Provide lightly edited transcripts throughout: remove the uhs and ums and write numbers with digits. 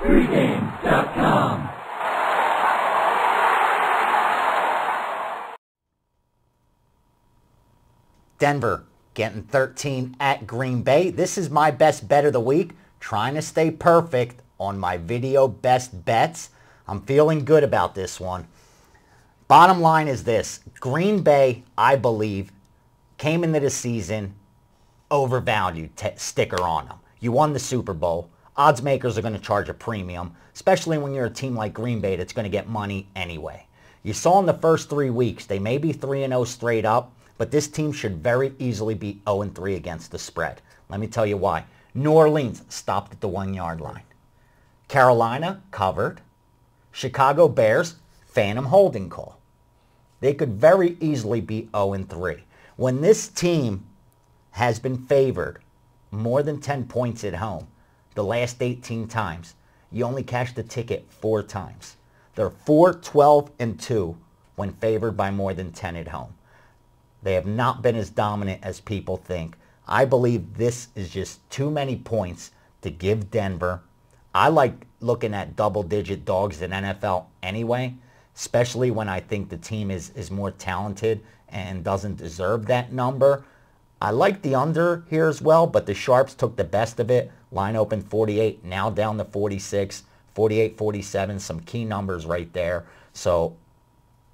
Pregame.com. Denver getting 13 at Green Bay. This is my best bet of the week. Trying to stay perfect on my video best bets. I'm feeling good about this one. Bottom line is this. Green Bay, I believe, came into the season overvalued. Sticker on them. You won the Super Bowl. Odds makers are going to charge a premium, especially when you're a team like Green Bay that's going to get money anyway. You saw in the first 3 weeks, they may be 3-0 straight up, but this team should very easily be 0-3 against the spread. Let me tell you why. New Orleans stopped at the 1 yard line. Carolina covered. Chicago Bears, phantom holding call. They could very easily be 0-3. When this team has been favored more than 10 points at home the last 18 times, you only cashed the ticket 4 times. They're 4-12-2 when favored by more than 10 at home. They have not been as dominant as people think. I believe this is just too many points to give Denver. I like looking at double-digit dogs in NFL anyway, especially when I think the team is more talented and doesn't deserve that number. I like the under here as well, but the Sharps took the best of it. Line open 48, now down to 46, 48, 47, some key numbers right there. So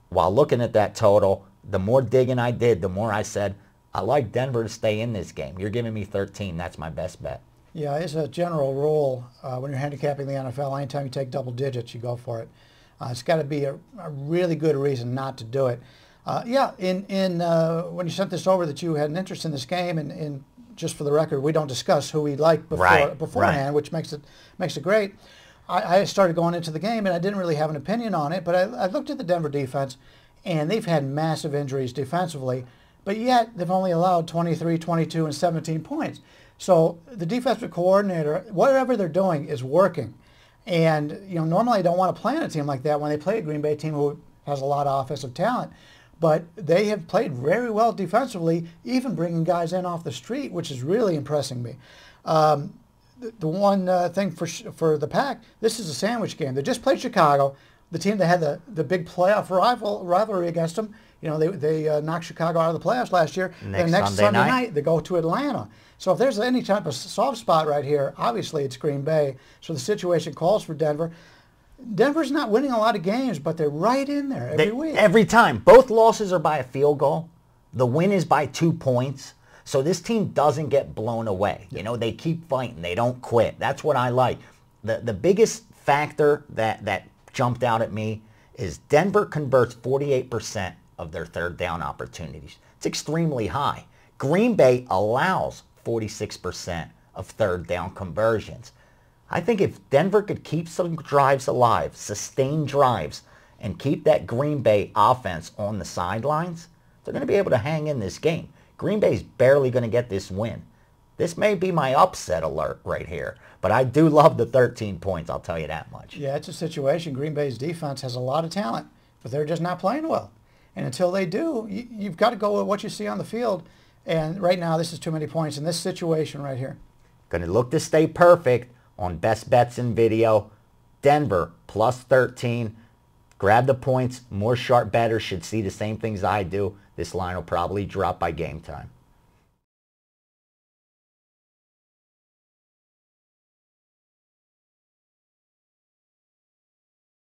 while looking at that total, the more digging I did, the more I said, I like Denver to stay in this game. You're giving me 13. That's my best bet. Yeah, as a general rule, when you're handicapping the NFL, anytime you take double digits, you go for it. It's got to be a really good reason not to do it. When you sent this over that you had an interest in this game, and just for the record, we don't discuss who we like beforehand, which makes it great. I started going into the game, and I didn't really have an opinion on it, but I looked at the Denver defense, and they've had massive injuries defensively, but yet they've only allowed 23, 22, and 17 points. So the defensive coordinator, whatever they're doing is working. And normally I don't want to play on a team like that when they play a Green Bay team who has a lot of offensive talent. But they have played very well defensively, even bringing guys in off the street, which is really impressing me. The one thing for the Pack, this is a sandwich game. They just played Chicago, the team that had the big playoff rivalry against them. They knocked Chicago out of the playoffs last year. Next Sunday night, they go to Atlanta. So if there's any type of soft spot right here, obviously it's Green Bay. So the situation calls for Denver. Denver's not winning a lot of games, but they're right in there every week. Every time. Both losses are by a field goal. The win is by 2 points. So this team doesn't get blown away. They keep fighting. They don't quit. That's what I like. The biggest factor that jumped out at me is Denver converts 48% of their third down opportunities. It's extremely high. Green Bay allows 46% of third down conversions. I think if Denver could keep some drives alive, sustain drives, and keep that Green Bay offense on the sidelines, they're going to be able to hang in this game. Green Bay's barely going to get this win. This may be my upset alert right here, but I do love the 13 points, I'll tell you that much. Yeah, it's a situation. Green Bay's defense has a lot of talent, but they're just not playing well. And until they do, you've got to go with what you see on the field. And right now, this is too many points in this situation right here. Going to look to stay perfect on best bets in video. Denver plus 13. Grab the points. More sharp bettors should see the same things I do. This line will probably drop by game time.